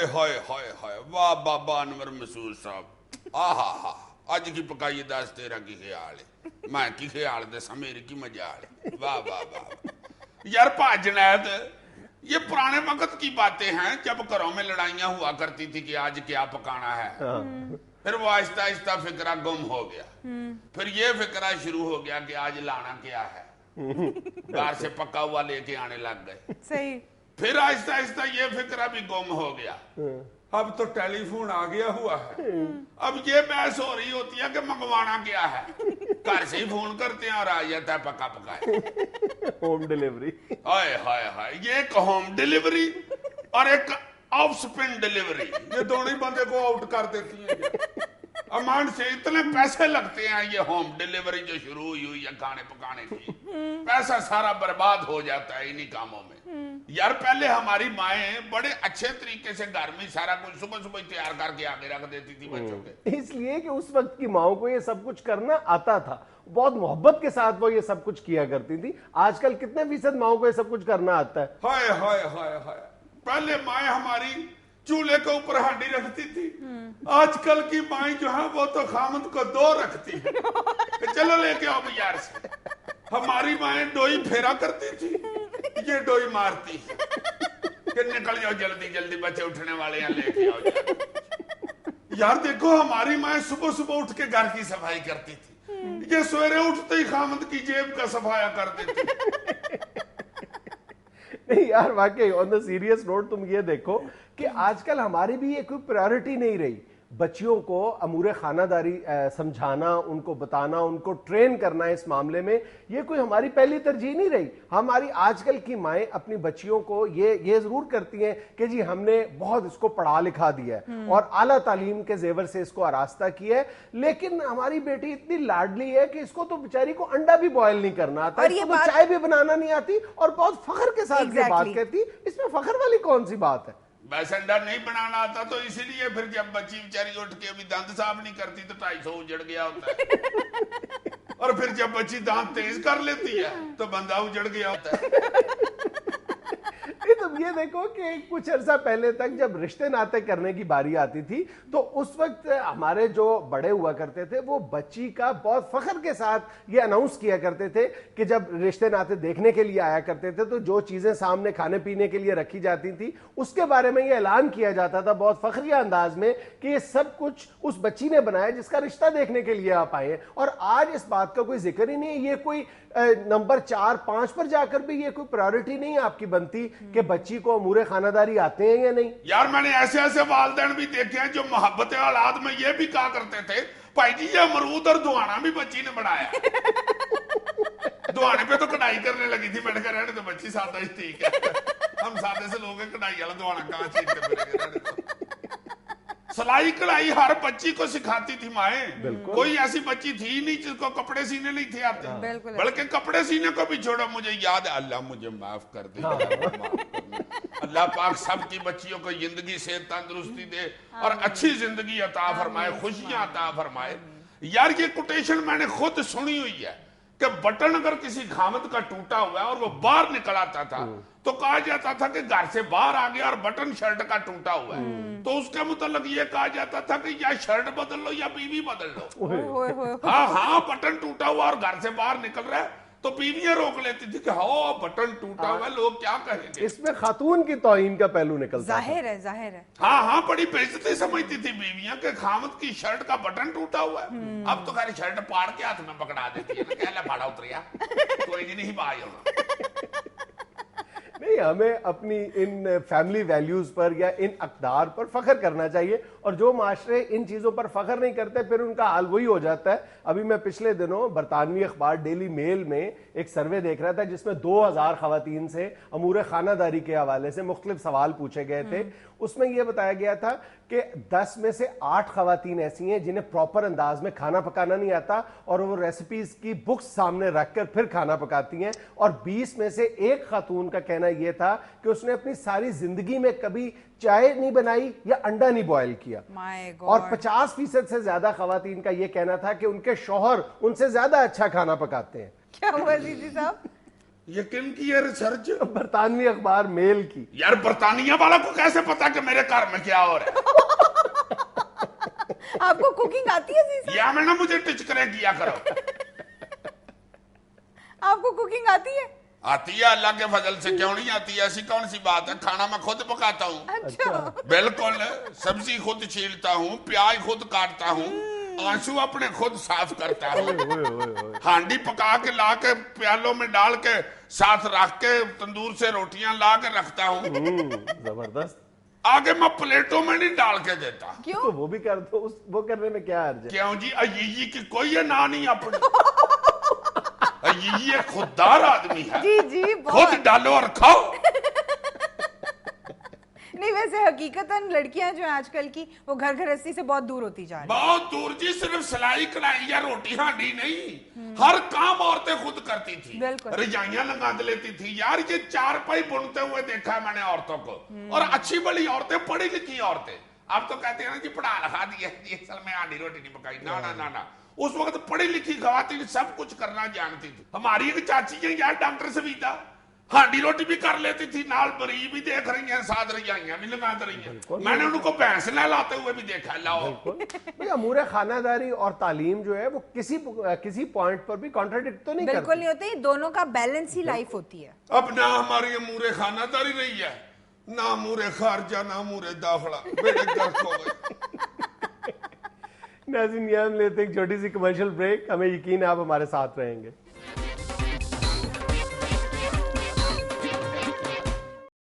ہائے ہائے ہائے ہائے واہ بابا انور مسعود صاحب آہا اج کی پکائی دس تیرا کی خیال ہے میں کی خیال دے سا میری کی مجال ہے واہ واہ واہ یار پا جنید یہ پرانے وقت کی باتیں ہیں جب گھروں میں لڑائیاں ہوا کرتی تھی کہ آج کیا پکانا ہے پھر وہ آہستہ آہستہ فکرہ گم ہو گیا پھر یہ فکرہ شروع ہو گیا کہ آج لانا کیا ہے باہر سے پکا ہوا لے کے آنے لگ گئے صحیح پھر آہستہ آہستہ یہ فکرہ بھی گم ہو گیا اب تو ٹیلی فون آ گیا ہوا ہے اب یہ بحث ہو رہی ہوتی ہے کہ منگوانا کیا ہے گھر سے ہی فون کرتے ہیں اور آ جاتا ہے پکا پکائے ہوم ڈیلیوری ہائے ہائے ہائے یہ ایک ہوم ڈیلیوری اور ایک آف سپن ڈیلیوری یہ دونوں ہی بندے کو آؤٹ کر دیتی ہیں امان سے اتنے پیسے لگتے ہیں یہ ہوم ڈیلیوری جو شروع ہوئی ہے کھانے پکانے کی پیسہ سارا برباد ہو جاتا ہے انہی کاموں میں یار پہلے ہماری مائیں بڑے اچھے طریقے سے گھر میں سارا کچھ صبح صبح تیار کر کے آگے رکھ دیتی تھی بچوں کے اس لیے کہ اس وقت کی ماؤں کو یہ سب کچھ کرنا آتا تھا بہت محبت کے ساتھ وہ یہ سب کچھ کیا کرتی تھی آج کل کتنے فیصد ماؤں کو یہ سب کچھ کرنا آتا ہے ہائے ہائے ہائے ہائے پہلے مائیں ہماری چولہے کے اوپر ہانڈی رکھتی تھی آج کل کی مائیں جو ہیں وہ تو خامد کو دو رکھتی ہیں کہ چلو لے کے آؤ یار سے ہماری مائیں ڈوئی پھیرا کرتی تھی یہ ڈوئی مارتی کہ نکل جاؤ جلدی جلدی بچے اٹھنے والے ہیں لے کے آؤ یار دیکھو ہماری مائیں صبح صبح اٹھ کے گھر کی صفائی کرتی تھی یہ سویرے اٹھتے ہی خامد کی جیب کا صفایا کر دیتی نہیں یار واقعی on the serious note تم یہ دیکھو کہ آج کل ہماری بھی یہ کوئی پرائیورٹی نہیں رہی بچیوں کو امور خانہ داری سمجھانا ان کو بتانا ان کو ٹرین کرنا اس معاملے میں یہ کوئی ہماری پہلی ترجیح نہیں رہی ہماری آج کل کی مائیں اپنی بچیوں کو یہ ضرور کرتی ہیں کہ جی ہم نے بہت اس کو پڑھا لکھا دیا ہے اور اعلیٰ تعلیم کے زیور سے اس کو آراستہ کیا ہے لیکن ہماری بیٹی اتنی لاڈلی ہے کہ اس کو تو بیچاری کو انڈا بھی بوائل نہیں کرنا آتا اس کو چائے بھی بنانا نہیں آتی اور بہت فخر کے ساتھ یہ بات کہتی اس میں فخر والی کون سی بات ہے ویسے انڈا نہیں بنانا آتا تو اسی لیے پھر جب بچی بیچاری اٹھ کے ابھی دانت صاف نہیں کرتی تو 250 اجڑ گیا ہوتا ہے اور پھر جب بچی دانت تیز کر لیتی ہے تو بندہ اجڑ گیا ہوتا ہے تم یہ دیکھو کہ کچھ عرصہ پہلے تک جب رشتے ناطے کرنے کی باری آتی تھی تو اس وقت ہمارے جو بڑے ہوا کرتے تھے وہ بچی کا بہت فخر کے ساتھ یہ اناؤنس کیا کرتے تھے کہ جب رشتے ناطے دیکھنے کے لیے آیا کرتے تھے تو جو چیزیں سامنے کھانے پینے کے لیے رکھی جاتی تھی اس کے بارے میں یہ اعلان کیا جاتا تھا بہت فخریہ انداز میں کہ یہ سب کچھ اس بچی نے بنایا جس کا رشتہ دیکھنے کے لیے آپ آئے اور آج اس بات کا کوئی ذکر ہی نہیں یہ کوئی نمبر 4-5 پر جا کر بھی یہ کوئی پرائیورٹی نہیں آپ کی بنتی کہ بچی کو امور خانہ داری آتے ہیں یا نہیں یار میں نے ایسے ایسے والدین بھی دیکھے ہیں جو محبت اولاد میں یہ بھی کہا کرتے تھے بھائی جی یہ امرود اور دوانا بھی بچی نے بنایا دوانے پہ تو کڑائی کرنے لگی تھی بیٹھ کر رہنے تو بچی سادہ ہی ٹھیک ہے ہم سادے سے لوگ ہیں کڑائی والا دوانا کہاں چھینتے پھرے گے سلائی کڑائی ہر بچی کو سکھاتی تھی مائیں کوئی ایسی بچی تھی نہیں جس کو کپڑے سینے نہیں تھے آتے بلکہ کپڑے سینے کو بھی چھوڑا مجھے یاد ہے اللہ مجھے معاف کر دے اللہ پاک سب کی بچیوں کو زندگی سے تندرستی دے اور اچھی زندگی عطا فرمائے خوشیاں عطا فرمائے یار یہ کوٹیشن میں نے خود سنی ہوئی ہے کہ بٹن اگر کسی خامد کا ٹوٹا ہوا ہے اور وہ باہر نکل آتا تھا تو کہا جاتا تھا کہ گھر سے باہر آ گیا اور بٹن شرٹ کا ٹوٹا ہوا ہے تو اس کے متعلق یہ کہا جاتا تھا کہ یا شرٹ بدل لو یا بیوی بدل لو ہاں بٹن ٹوٹا ہوا اور گھر سے باہر نکل رہا ہے تو بیویاں روک لیتی تھی کہ ہاں بٹن ٹوٹا ہوا ہے لوگ کیا کہیں گے اس میں خاتون کی توہین کا پہلو نکلتا ظاہر ہے ہاں بڑی بےعزتی سمجھتی تھی بیویاں کہ خامد کی شرٹ کا بٹن ٹوٹا ہوا ہے اب تو خیر شرٹ پاڑ کے ہاتھ میں پکڑا دیتی ہے کہ اللہ پھاڑا اتریا کوئی نہیں بھائی ہونا نہیں ہمیں اپنی ان فیملی ویلیوز پر یا ان اقدار پر فخر کرنا چاہیے اور جو معاشرے ان چیزوں پر فخر نہیں کرتے پھر ان کا حال وہی ہو جاتا ہے ابھی میں پچھلے دنوں برطانوی اخبار ڈیلی میل میں ایک سروے دیکھ رہا تھا جس میں 2000 خواتین سے امور خانہ داری کے حوالے سے مختلف سوال پوچھے گئے تھے اس میں یہ بتایا گیا تھا کہ 10 میں سے 8 خواتین ایسی ہیں جنہیں پراپر انداز میں کھانا پکانا نہیں آتا اور وہ ریسیپیز کی بکس سامنے رکھ کر پھر کھانا پکاتی ہیں اور 20 میں سے ایک خاتون کا کہنا یہ تھا کہ اس نے اپنی ساری زندگی میں کبھی چائے نہیں بنائی یا انڈا نہیں بوائل کیا اور 50% سے زیادہ خواتین کا یہ کہنا تھا کہ ان کے شوہر ان سے زیادہ اچھا کھانا پکاتے ہیں کیا ہوا زیدی صاحب یہ کن کی ہے ریسرچ؟ برطانوی اخبار میل کی. یار برطانیہ والا کو کیسے پتا کہ میرے گھر میں کیا ہو رہا ہے؟ آپ کو کوکنگ آتی ہے عزیز؟ یا میں نا مجھے ٹچکریں کیا کرو. آپ کو کوکنگ آتی ہے؟ آتی ہے اللہ کے فضل سے. کیوں نہیں آتی؟ ایسی کون سی بات ہے؟ کھانا میں خود پکاتا ہوں. اچھا. بالکل. سبزی خود چھیلتا ہوں, پیاز خود کاٹتا ہوں, آنسو اپنے خود صاف کرتا ہوں, ہانڈی پکا کے لا کے پیالوں میں ڈال کے ساتھ رکھ کے تندور سے روٹیاں لا کے رکھتا ہوں. زبردست. آگے میں پلیٹوں میں نہیں ڈال کے دیتا. کیوں؟ تو وہ بھی کر دو, وہ کرنے میں کیا حرج ہے؟ کیوں جی؟ ایجی کی کوئی نا نہیں اپنی. ایجی ایک خوددار آدمی ہے. جی جی خود ڈالو اور کھاؤ. نہیں ویسے حقیقتاً لڑکیاں جو ہیں آج کل کی وہ گھر گھرستی سے بہت دور ہوتی جا رہی ہیں. بہت دور جی. صرف سلائی کڑھائی یا روٹی ہانڈی نہیں, ہر کام عورتیں خود کرتی تھی. بالکل. رجائیاں لگا لیتی تھی. یار یہ چار پائی بنتے ہوئے دیکھا ہے میں نے عورتوں کو, اور اچھی بڑی عورتیں, پڑھی لکھی عورتیں. آپ تو کہتے ہیں نا جی پڑھا لکھا دیا, اصل میں ہانڈی روٹی نہیں پکائی. نا اس وقت پڑھی لکھی خواتین سب کچھ کرنا جانتی تھی. ہماری ایک چاچی ہے یار ڈاکٹر سویتا, ہانڈی روٹی بھی کر لیتی تھی, نال بری بھی دیکھ رہی ہیں, ساتھ رجائیاں بھی لگا رہی ہیں. میں نے ان کو بھینس نہلاتے ہوئے بھی دیکھا. لاؤ بھئی امور خانہ داری اور تعلیم جو ہے وہ کسی پوائنٹ پر بھی کانٹراڈکٹ تو نہیں کرتی. بالکل نہیں ہوتی, دونوں کا بیلنس ہی لائف ہوتی ہے. اب نہ ہماری امور خانہ داری رہی ہے, نہ امور خارجہ, نہ امور داخلہ. بیڑے گرک ہو گئے. ناظرین یہ ہم لیتے ہیں ایک چھوٹی سی کمرشل بریک. ہمیں یقین ہے آپ ہمارے ساتھ رہیں گے.